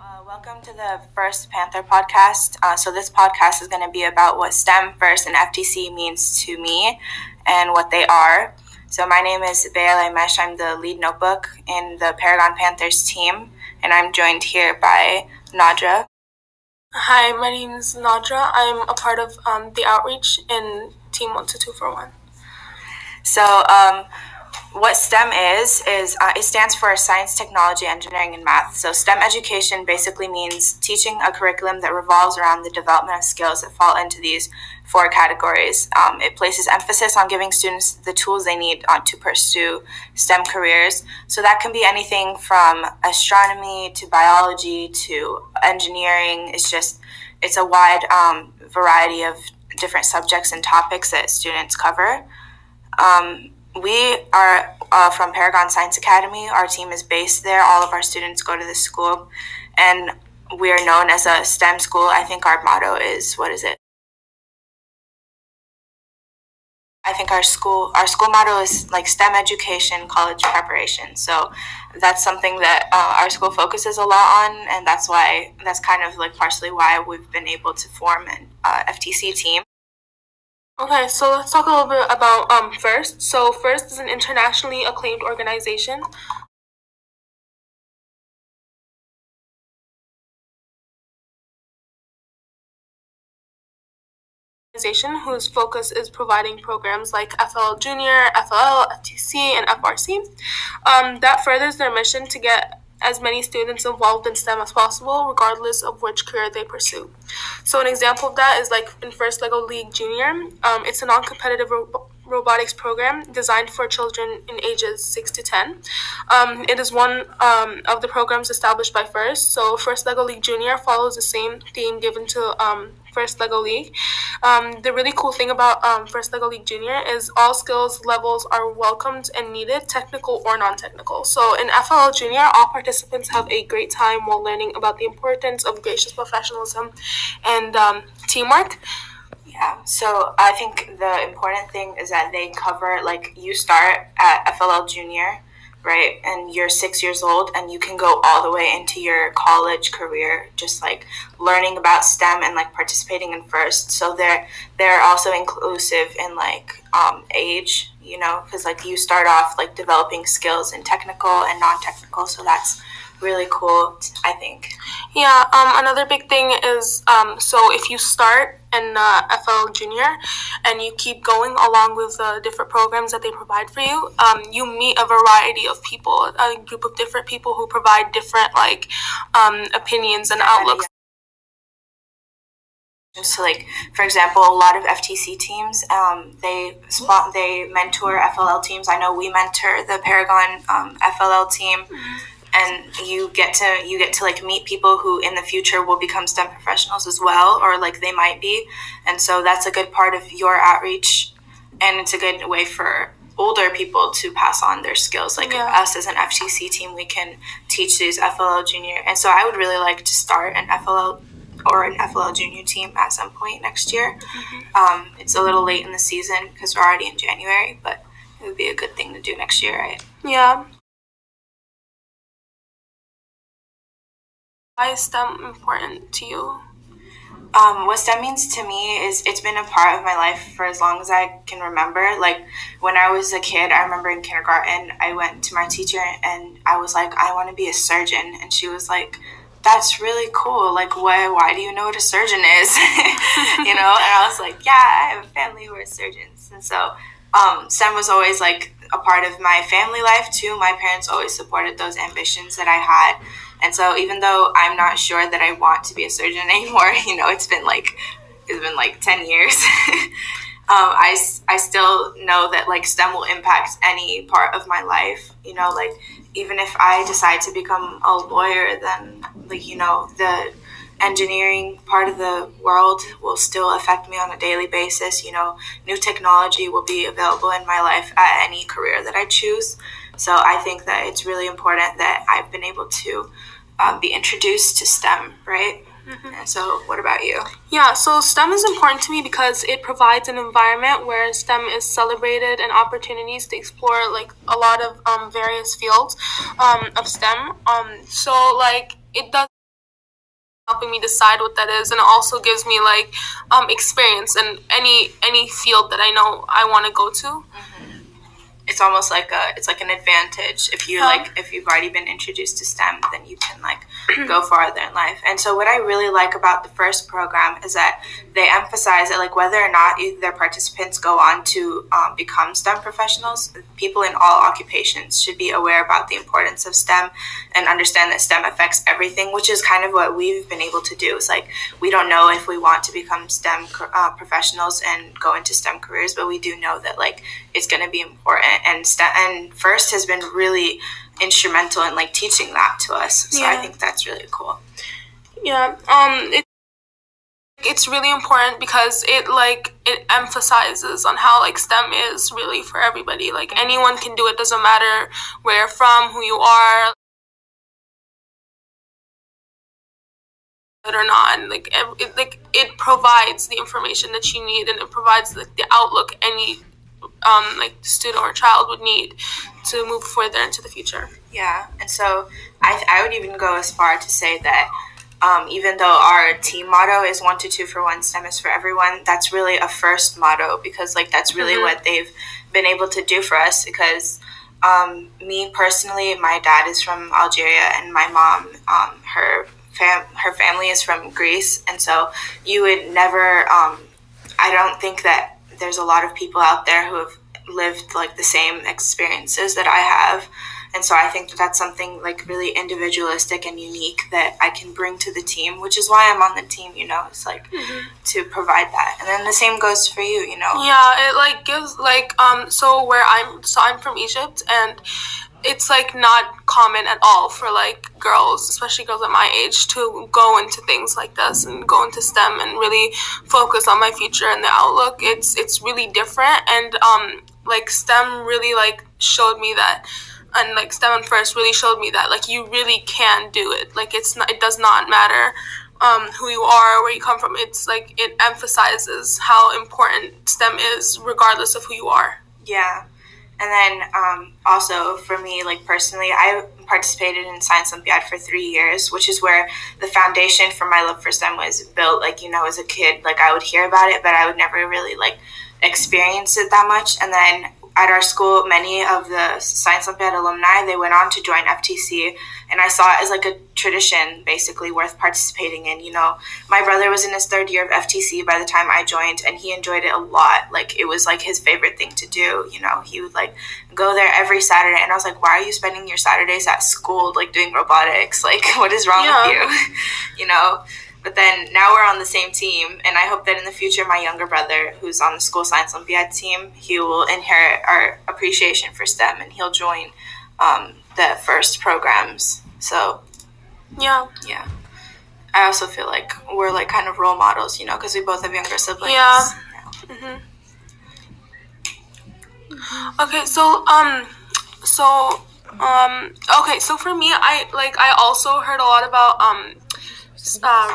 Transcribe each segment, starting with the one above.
Welcome to the first Panther podcast. So this podcast is going to be about what STEM first and FTC means to me and what they are. So my name is Baya, Laimeche. I'm the lead notebook in the Paragon Panthers team, and I'm joined here by Nadra. Hi, my name is Nadra. I'm a part of the outreach in Team 12241. So what STEM is it stands for Science, Technology, Engineering, and Math. So STEM education basically means teaching a curriculum that revolves around the development of skills that fall into these four categories. It places emphasis on giving students the tools they need to pursue STEM careers. So that can be anything from astronomy to biology to engineering. It's a wide variety of different subjects and topics that students cover. We are from Paragon Science Academy. Our team is based there. All of our students go to this school, and we are known as a STEM school. I think our motto is, what is it? I think our school motto is like STEM education, college preparation. So that's something that our school focuses a lot on, and that's kind of like partially why we've been able to form an FTC team. Okay, so let's talk a little bit about FIRST. So FIRST is an internationally acclaimed organization whose focus is providing programs like FLL Junior, FLL, FTC, and FRC that furthers their mission to get as many students involved in STEM as possible, regardless of which career they pursue. So an example of that is like in First Lego League Junior. It's a non-competitive robotics program designed for children in ages 6 to 10. It is one of the programs established by FIRST. So First Lego League Junior follows the same theme given to First Lego League. The really cool thing about First Lego League Junior is all skills levels are welcomed and needed, technical or non-technical. So in FLL Junior, all participants have a great time while learning about the importance of gracious professionalism and teamwork. Yeah, so I think the important thing is that they cover, like, you start at FLL Junior, right, and you're 6 years old, and you can go all the way into your college career, just like learning about STEM and like participating in FIRST. So they're also inclusive in like age, because like you start off like developing skills in technical and non-technical. So that's really cool, I think. Yeah, another big thing is so if you start in FL Junior and you keep going along with the different programs that they provide for you, you meet a variety of people, a group of different people who provide different like opinions and outlooks. So, like, for example, a lot of FTC teams, they mentor FLL teams. I know we mentor the Paragon FLL team. And you get to like meet people who in the future will become STEM professionals as well, or like they might be. And so that's a good part of your outreach, and it's a good way for older people to pass on their skills. Like us as an FTC team, we can teach these FLL Junior. And so I would really like to start an FLL or an FLL Junior team at some point next year. It's a little late in the season because we're already in January, but it would be a good thing to do next year, right? Yeah. Why is STEM important to you? What STEM means to me is it's been a part of my life for as long as I can remember. Like when I was a kid, I remember in kindergarten, I went to my teacher and I was like, I want to be a surgeon. And she was like, that's really cool. Like, why do you know what a surgeon is? And I was like, yeah, I have a family who are surgeons. And so STEM was always like a part of my family life too. My parents always supported those ambitions that I had. And so even though I'm not sure that I want to be a surgeon anymore, it's been like 10 years. I still know that like STEM will impact any part of my life. Like even if I decide to become a lawyer, then like the engineering part of the world will still affect me on a daily basis. New technology will be available in my life at any career that I choose. So I think that it's really important that I've been able to be introduced to STEM, right? Mm-hmm. And so what about you? Yeah, so STEM is important to me because it provides an environment where STEM is celebrated and opportunities to explore like a lot of various fields of STEM. So like it does helping me decide what that is, and it also gives me like experience in any field that I know I want to go to. It's almost like it's like an advantage if you if you've already been introduced to STEM, then you can like go farther in life. And so what I really like about the first program is that they emphasize that like whether or not their participants go on to become STEM professionals, people in all occupations should be aware about the importance of STEM and understand that STEM affects everything, which is kind of what we've been able to do. It's like we don't know if we want to become STEM professionals and go into STEM careers, but we do know that like it's going to be important, and FIRST has been really instrumental in like teaching that to us. So I think that's really cool. Yeah. It's really important because it emphasizes on how like STEM is really for everybody. Like anyone can do it. Doesn't matter where you're from, who you are, or not. Like it provides the information that you need, and it provides like the outlook any like student or child would need to move further into the future. Yeah, and so I would even go as far to say that even though our team motto is 1 to 2 for one, STEM is for everyone, that's really a FIRST motto, because like that's really what they've been able to do for us. Because me personally, my dad is from Algeria, and my mom, her family is from Greece, and so you would never. I don't think that there's a lot of people out there who have lived like the same experiences that I have. And so I think that that's something like really individualistic and unique that I can bring to the team, which is why I'm on the team, you know, it's like to provide that. And then the same goes for you, you know? Yeah, it like gives like, so I'm from Egypt, and it's like not common at all for like girls, especially girls at my age, to go into things like this and go into STEM and really focus on my future and the outlook. It's really different, and like STEM really like showed me that, and like STEM and FIRST really showed me that like you really can do it. Like it does not matter who you are, where you come from. It's like it emphasizes how important STEM is regardless of who you are. Yeah. And then also for me, like personally, I participated in Science Olympiad for 3 years, which is where the foundation for my love for STEM was built. Like, you know, as a kid, like I would hear about it, but I would never really like experience it that much. And then at our school, many of the Science Olympiad alumni, they went on to join FTC, and I saw it as like a tradition basically worth participating in. You know, my brother was in his 3rd year of FTC by the time I joined, and he enjoyed it a lot. Like it was like his favorite thing to do. You know, he would like go there every Saturday, and I was like, why are you spending your Saturdays at school like doing robotics? Like what is wrong with you? You know? But then now we're on the same team, and I hope that in the future my younger brother, who's on the school Science Olympiad team, he will inherit our appreciation for STEM, and he'll join the FIRST programs. So yeah. I also feel like we're like kind of role models, you know, because we both have younger siblings. Yeah. Okay, so okay, so for me, I also heard a lot about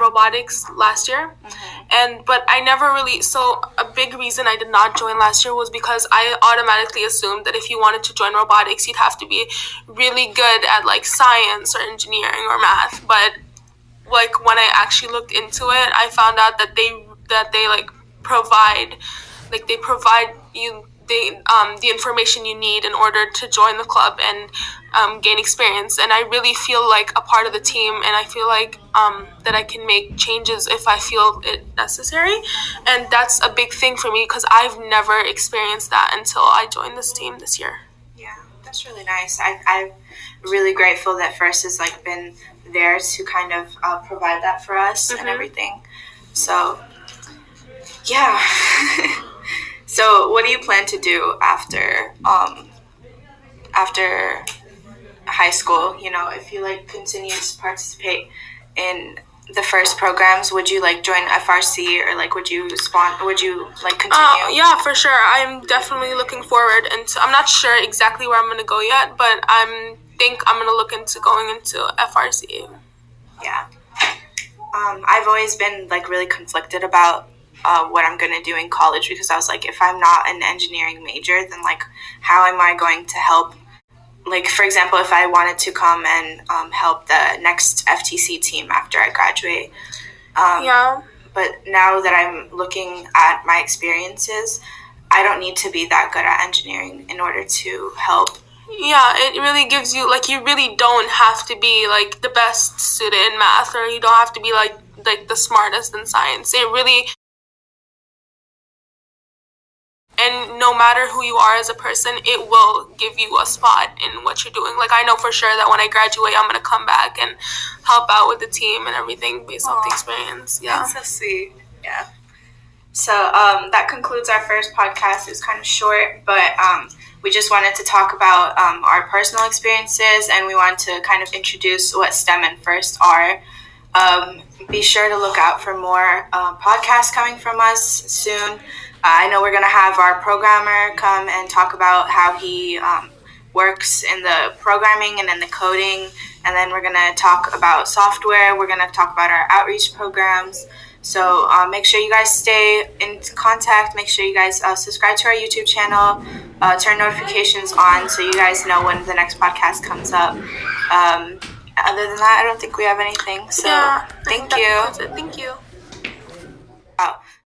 robotics last year, but I never really. So a big reason I did not join last year was because I automatically assumed that if you wanted to join robotics, you'd have to be really good at like science or engineering or math. But like when I actually looked into it, I found out that they like provide you the information you need in order to join the club and gain experience. And I really feel like a part of the team, and I feel like that I can make changes if I feel it necessary. And that's a big thing for me because I've never experienced that until I joined this team this year. Yeah, that's really nice. I'm really grateful that FIRST has like been there to kind of provide that for us and everything. So yeah. So what do you plan to do after high school? You know, if you like continue to participate in the FIRST programs, would you like join FRC, or like would you like continue? Yeah, for sure. I'm definitely looking forward, and I'm not sure exactly where I'm gonna go yet, but I'm gonna look into going into FRC. Yeah. I've always been like really conflicted about what I'm going to do in college, because I was like, if I'm not an engineering major, then like how am I going to help like, for example, if I wanted to come and help the next FTC team after I graduate. Yeah. But now that I'm looking at my experiences, I don't need to be that good at engineering in order to help. Yeah, it really gives you, like, you really don't have to be, like, the best student in math, or you don't have to be, like the smartest in science. It really, and no matter who you are as a person, it will give you a spot in what you're doing. Like, I know for sure that when I graduate, I'm going to come back and help out with the team and everything based off the experience. Yeah. That's so sweet. Yeah. So that concludes our first podcast. It was kind of short, but we just wanted to talk about our personal experiences, and we wanted to kind of introduce what STEM and FIRST are. Be sure to look out for more podcasts coming from us soon. I know we're going to have our programmer come and talk about how he works in the programming and in the coding, and then we're going to talk about software. We're going to talk about our outreach programs. So make sure you guys stay in contact. Make sure you guys subscribe to our YouTube channel. Turn notifications on so you guys know when the next podcast comes up. Other than that, I don't think we have anything. So Yeah, thank you. Thank you.